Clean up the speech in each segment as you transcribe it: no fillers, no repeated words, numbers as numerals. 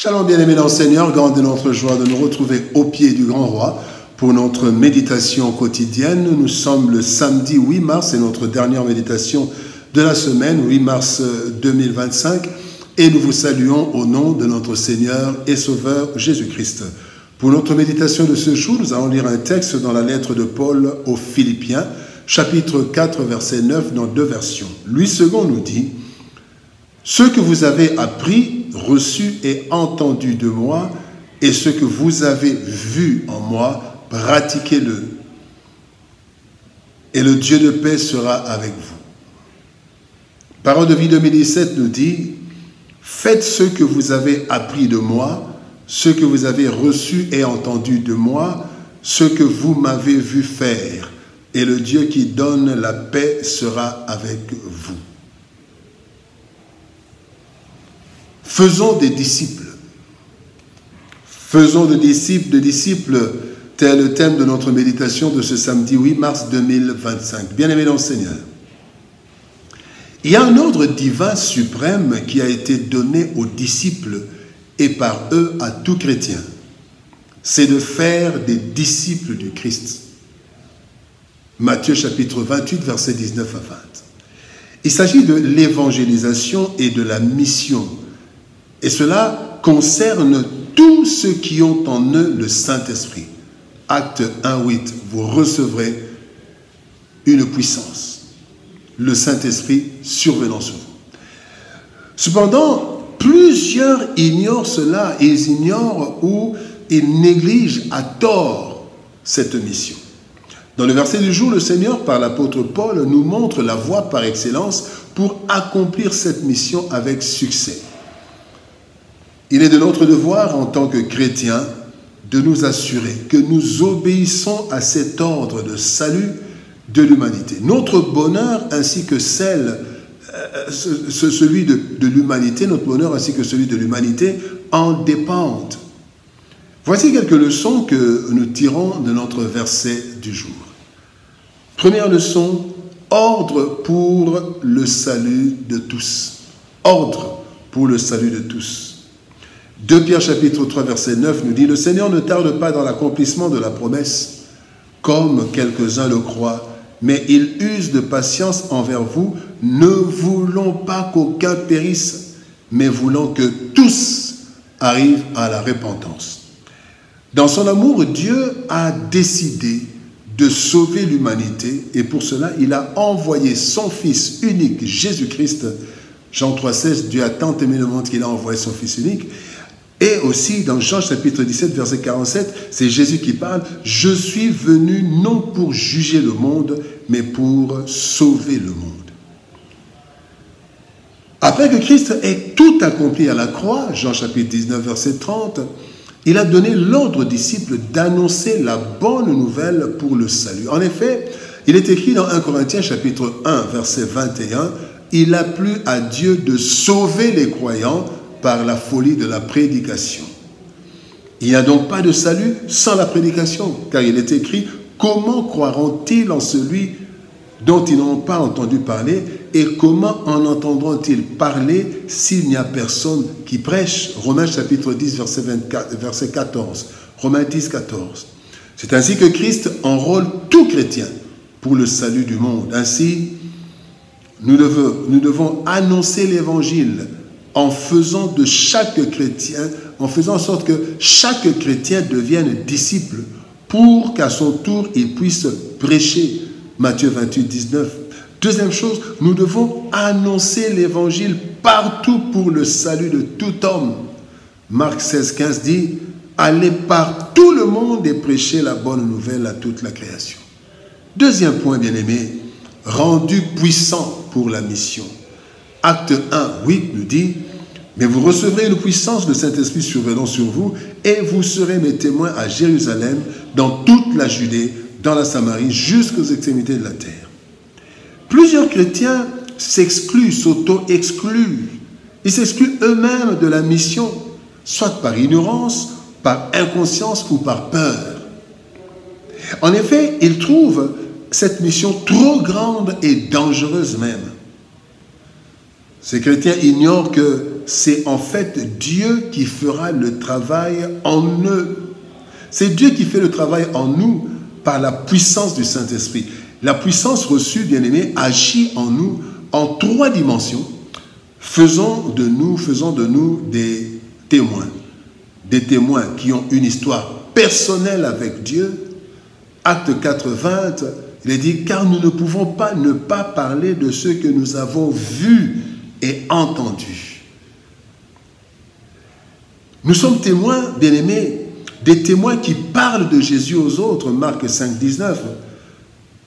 Shalom bien-aimés dans le Seigneur, grande est notre joie de nous retrouver au pied du grand roi pour notre méditation quotidienne. Nous sommes le samedi 8 mars, c'est notre dernière méditation de la semaine, 8 mars 2025, et nous vous saluons au nom de notre Seigneur et Sauveur Jésus-Christ. Pour notre méditation de ce jour, nous allons lire un texte dans la lettre de Paul aux Philippiens, chapitre 4, verset 9, dans deux versions. Louis II nous dit « Ce que vous avez appris, reçu et entendu de moi, et ce que vous avez vu en moi, pratiquez-le. Et le Dieu de paix sera avec vous. » Parole de vie 2017 nous dit « Faites ce que vous avez appris de moi, ce que vous avez reçu et entendu de moi, ce que vous m'avez vu faire, et le Dieu qui donne la paix sera avec vous. » Faisons des disciples. Faisons de disciples, tel le thème de notre méditation de ce samedi 8 mars 2025. Bien-aimés dans le Seigneur, il y a un ordre divin suprême qui a été donné aux disciples et par eux à tout chrétien. C'est de faire des disciples du Christ. Matthieu chapitre 28, versets 19 à 20. Il s'agit de l'évangélisation et de la mission. Et cela concerne tous ceux qui ont en eux le Saint-Esprit. Acte 1, 8, vous recevrez une puissance, le Saint-Esprit survenant sur vous. Cependant, plusieurs ignorent cela, et ils ignorent ou ils négligent à tort cette mission. Dans le verset du jour, le Seigneur, par l'apôtre Paul, nous montre la voie par excellence pour accomplir cette mission avec succès. Il est de notre devoir en tant que chrétiens de nous assurer que nous obéissons à cet ordre de salut de l'humanité. Notre bonheur ainsi que celui de l'humanité, notre bonheur ainsi que celui de l'humanité en dépendent. Voici quelques leçons que nous tirons de notre verset du jour. Première leçon, ordre pour le salut de tous. Ordre pour le salut de tous. 2 Pierre chapitre 3 verset 9 nous dit « Le Seigneur ne tarde pas dans l'accomplissement de la promesse, comme quelques-uns le croient, mais il use de patience envers vous, ne voulant pas qu'aucun périsse, mais voulant que tous arrivent à la repentance. » Dans son amour, Dieu a décidé de sauver l'humanité, et pour cela, il a envoyé son Fils unique, Jésus-Christ. Jean 3,16, Dieu a tant aimé le monde qu'il a envoyé son Fils unique. Et aussi, dans Jean chapitre 17, verset 47, c'est Jésus qui parle. « Je suis venu non pour juger le monde, mais pour sauver le monde. » Après que Christ ait tout accompli à la croix, Jean chapitre 19, verset 30, il a donné l'ordre aux disciples d'annoncer la bonne nouvelle pour le salut. En effet, il est écrit dans 1 Corinthiens chapitre 1, verset 21, « Il a plu à Dieu de sauver les croyants par la folie de la prédication. » Il n'y a donc pas de salut sans la prédication, car il est écrit « Comment croiront-ils en celui dont ils n'ont pas entendu parler, et comment en entendront-ils parler s'il n'y a personne qui prêche ?» Romains chapitre 10, verset 14. Romains 10, 14. C'est ainsi que Christ enrôle tout chrétien pour le salut du monde. Ainsi, nous devons annoncer l'évangile en faisant de chaque chrétien, en faisant en sorte que chaque chrétien devienne disciple pour qu'à son tour il puisse prêcher. Matthieu 28, 19. Deuxième chose, nous devons annoncer l'évangile partout pour le salut de tout homme. Marc 16, 15 dit « Allez par tout le monde et prêchez la bonne nouvelle à toute la création. » Deuxième point, bien-aimé, rendu puissant pour la mission. Acte 1, 8 nous dit « Mais vous recevrez une puissance de Saint-Esprit survenant sur vous, et vous serez mes témoins à Jérusalem, dans toute la Judée, dans la Samarie, jusqu'aux extrémités de la terre. » Plusieurs chrétiens s'excluent, s'auto-excluent. Ils s'excluent eux-mêmes de la mission, soit par ignorance, par inconscience ou par peur. En effet, ils trouvent cette mission trop grande et dangereuse même. Ces chrétiens ignorent que c'est en fait Dieu qui fera le travail en eux. C'est Dieu qui fait le travail en nous par la puissance du Saint-Esprit. La puissance reçue, bien-aimés, agit en nous en 3 dimensions. Faisons de nous des témoins qui ont une histoire personnelle avec Dieu. Acte 4, 20, il est dit, car nous ne pouvons pas ne pas parler de ce que nous avons vu et entendu. Nous sommes témoins, bien-aimés, des témoins qui parlent de Jésus aux autres. Marc 5, 19.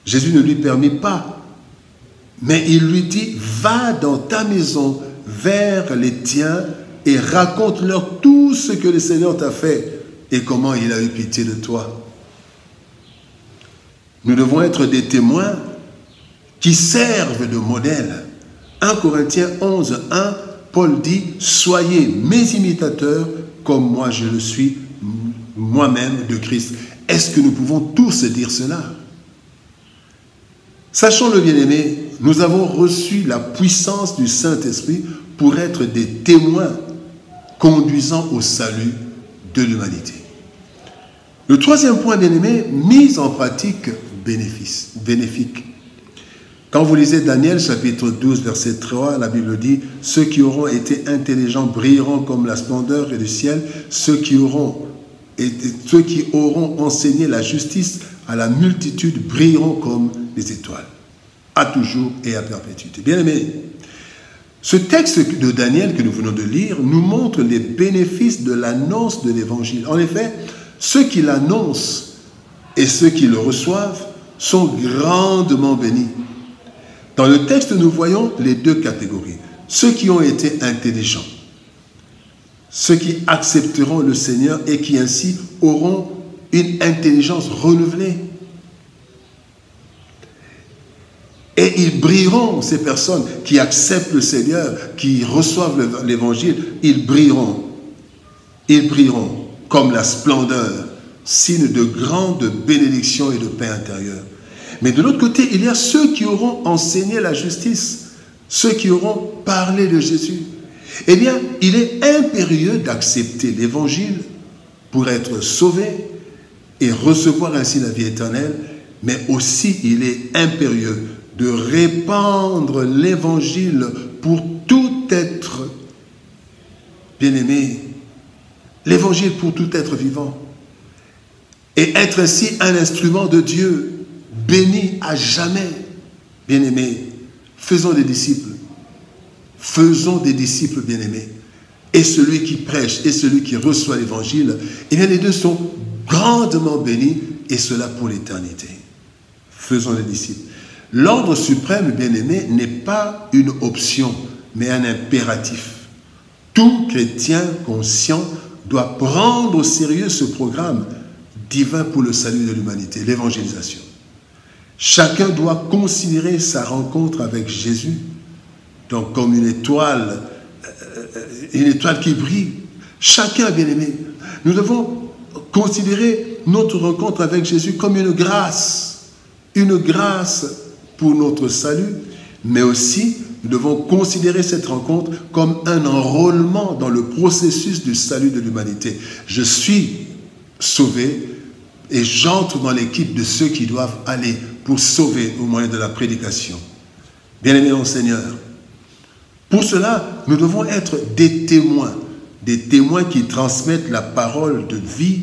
Jésus ne lui permit pas, mais il lui dit, va dans ta maison vers les tiens et raconte-leur tout ce que le Seigneur t'a fait et comment il a eu pitié de toi. Nous devons être des témoins qui servent de modèle. 1 Corinthiens 11, 1, Paul dit, soyez mes imitateurs comme moi je le suis moi-même de Christ. Est-ce que nous pouvons tous dire cela? Sachons-le, bien-aimé, nous avons reçu la puissance du Saint-Esprit pour être des témoins conduisant au salut de l'humanité. Le 3e point, bien-aimé, mise en pratique bénéfique. Quand vous lisez Daniel, chapitre 12, verset 3, la Bible dit « Ceux qui auront été intelligents brilleront comme la splendeur du ciel, ceux qui auront enseigné la justice à la multitude brilleront comme les étoiles, à toujours et à perpétuité. » Bien-aimés, ce texte de Daniel que nous venons de lire nous montre les bénéfices de l'annonce de l'Évangile. En effet, ceux qui l'annoncent et ceux qui le reçoivent sont grandement bénis. Dans le texte, nous voyons les 2 catégories. Ceux qui ont été intelligents, ceux qui accepteront le Seigneur et qui ainsi auront une intelligence renouvelée. Et ils brilleront, ces personnes qui acceptent le Seigneur, qui reçoivent l'Évangile, ils brilleront comme la splendeur, signe de grande bénédiction et de paix intérieure. Mais de l'autre côté, il y a ceux qui auront enseigné la justice, ceux qui auront parlé de Jésus. Eh bien, il est impérieux d'accepter l'Évangile pour être sauvé et recevoir ainsi la vie éternelle, mais aussi il est impérieux de répandre l'Évangile pour tout être bien-aimé, l'Évangile pour tout être vivant, et être ainsi un instrument de Dieu, béni à jamais. Bien-aimés, faisons des disciples. Faisons des disciples, bien-aimés. Et celui qui prêche et celui qui reçoit l'Évangile, eh bien les deux sont grandement bénis, et cela pour l'éternité. Faisons des disciples. L'ordre suprême, bien-aimé, n'est pas une option, mais un impératif. Tout chrétien conscient doit prendre au sérieux ce programme divin pour le salut de l'humanité, l'évangélisation. Chacun doit considérer sa rencontre avec Jésus donc comme une étoile qui brille. Chacun, bien-aimé, nous devons considérer notre rencontre avec Jésus comme une grâce pour notre salut, mais aussi nous devons considérer cette rencontre comme un enrôlement dans le processus du salut de l'humanité. Je suis sauvé et j'entre dans l'équipe de ceux qui doivent aller pour sauver au moyen de la prédication. Bien-aimés dans le Seigneur, pour cela, nous devons être des témoins qui transmettent la parole de vie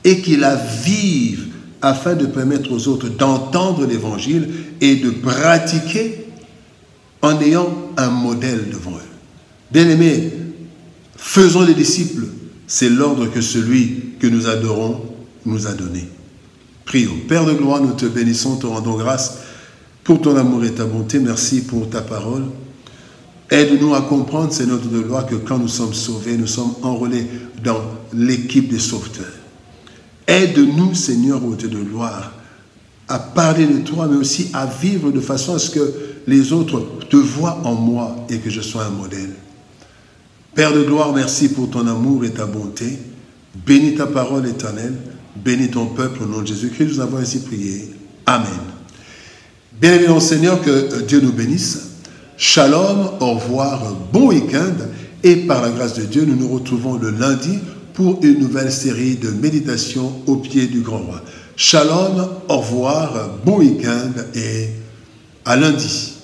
et qui la vivent afin de permettre aux autres d'entendre l'Évangile et de pratiquer en ayant un modèle devant eux. Bien-aimés, faisons des disciples. C'est l'ordre que celui que nous adorons nous a donné. Prions. Père de gloire, nous te bénissons, te rendons grâce pour ton amour et ta bonté. Merci pour ta parole. Aide-nous à comprendre, Seigneur de gloire, que quand nous sommes sauvés, nous sommes enrôlés dans l'équipe des sauveteurs. Aide-nous, Seigneur, ô Dieu de gloire, à parler de toi, mais aussi à vivre de façon à ce que les autres te voient en moi et que je sois un modèle. Père de gloire, merci pour ton amour et ta bonté. Bénis ta parole éternelle. Bénis ton peuple au nom de Jésus-Christ. Nous avons ainsi prié. Amen. Bien-aimé Seigneur, que Dieu nous bénisse. Shalom, au revoir, bon week-end. Et par la grâce de Dieu, nous nous retrouvons le lundi pour une nouvelle série de méditations au pied du Grand Roi. Shalom, au revoir, bon week-end et à lundi.